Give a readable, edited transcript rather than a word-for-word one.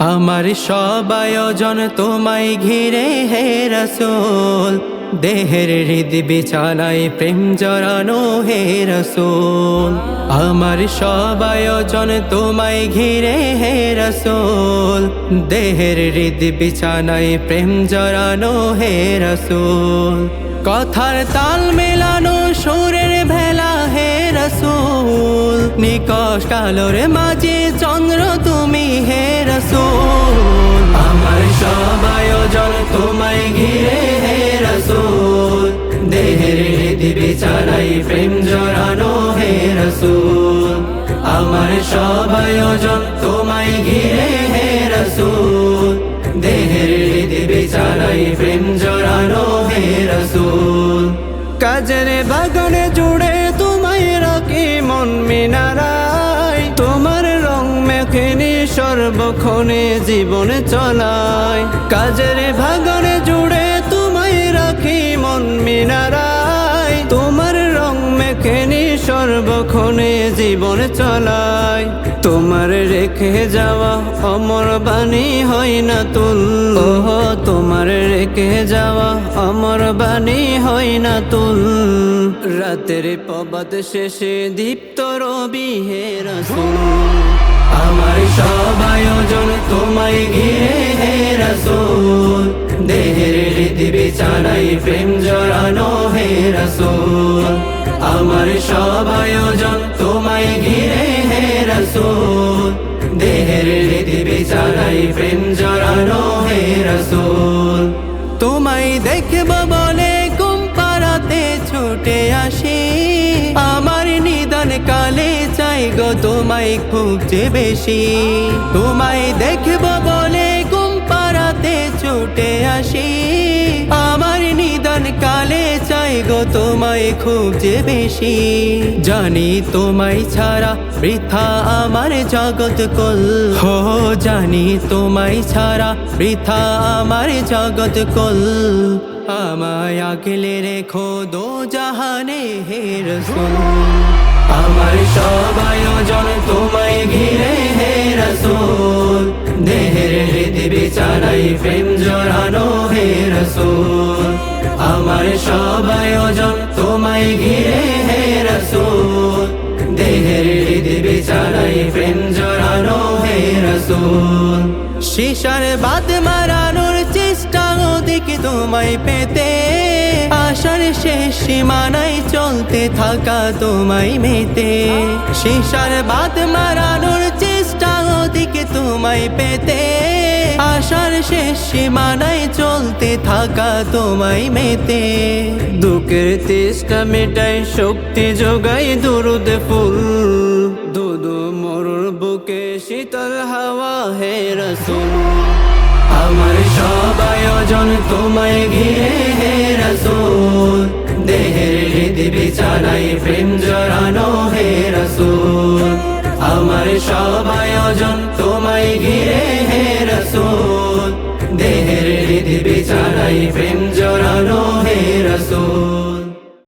আমার সব আয়োজন তোমায় ঘিরে হে রাসূল, দেহের হৃদ বিছানায় প্রেম জড়ানো হে রাসূল। আমার সব আয়োজন তোমায় ঘিরে হে রাসূল, দেহের হৃদ বিছানায় প্রেম জড়ানো হে রাসূল। কথার তাল মেলানো সুরের ভেলা হে রাসূল, নিকষ কালোর মাঝে চন্দ্র তুমি হে রাসূল। আমার সব আয়োজন তোমায় ঘিরে হে রাসূল, দেহের হৃদ বিছানায় প্রেম জড়ানো হে রাসূল। আমার সব আয়োজন তোমায় ঘিরে হে রাসূল, দেহের হৃদ বিছানায় প্রেম জড়ানো হে রাসূল। কাজের বাগানে জুড়ে তোমায় রাখি মন মিনারায়, তোমার রং মেখেনি সর্বক্ষণে জীবন চলায়। কাজের বাগানে জুড়ে তোমায় রাখি মন মিনারায়, তোমার রং মেখেনি সর্বক্ষণে জীবন চলায়। তোমার রেখে যাওয়া অমর বাণী হয় না তুল, ওহ তোমার রেখে যাওয়া অমর বাণী হয় না তুল। রাতের প্রভাত শেষে দীপ্ত রবি হে রাসূল, আমার সব আয়োজন তোমায় ঘিরে হে রাসূল, দেহের হৃদ বিছানায় প্রেম জড়ানো হে রাসূল। আমার সব আয়োজন তোমায় ঘিরে হে রাসূল, দেহের হৃদ বিছানায় প্রেম জড়ানো হে রাসূল। তোমায় দেখব বলে ঘুম পাড়াতে ছুটে আসি, আমার নিদান কালে চাই গো তোমায় খুব যে বেশি। তোমায় দেখব বলে ঘুম পাড়াতে ছুটে আসি, আমার নিদান কালে চাই গো তোমায় খুব যে বেশি। জানি তোমায় ছাড়া বৃথা আমার জগৎ কুল, হো জানি তোমায় ছাড়া বৃথা আমার জগৎ কুল। আমায় আগলে রেখো দো জাহানে হে রাসূল, আমার সব আয়োজন তোমায় ঘিরে হে রাসূল, দেহের হৃদ বিছানায় প্রেম জড়ানো হে রাসূল। আমার সব আয়োজন তোমায় ঘিরে হে রাসূল, দেহের হৃদ বিছানায় প্রেম জড়ানো হে রাসূল। শিশার বাদ মারানোর চেষ্টা ওদিকে তোমায় পেতে, আশার শেষ সীমানায় চলতে থাকা তোমায় মেতে। শিশার বাদ মারানোর চেষ্টা ওদিকে তোমায় পেতে, আশার শেষ সীমানায় চলতে থাকা তোমায় মেতে। দুঃখের তেষ্টা মেটায় শক্তি যোগায় দুরুদ ফুল, দুদু মরুর বুকে শীতল হাওয়া হে রাসূল। আমার সব আয়োজন তোমায় ঘিরে হে রাসূল, দেহের হৃদ বিছানায় প্রেম জড়ানো হে রাসূল। আমার সব আয়োজন তোমায় ঘিরে হে রাসূল, দেহের হৃদ বিছানায় প্রেম জড়ানো হে রাসূল।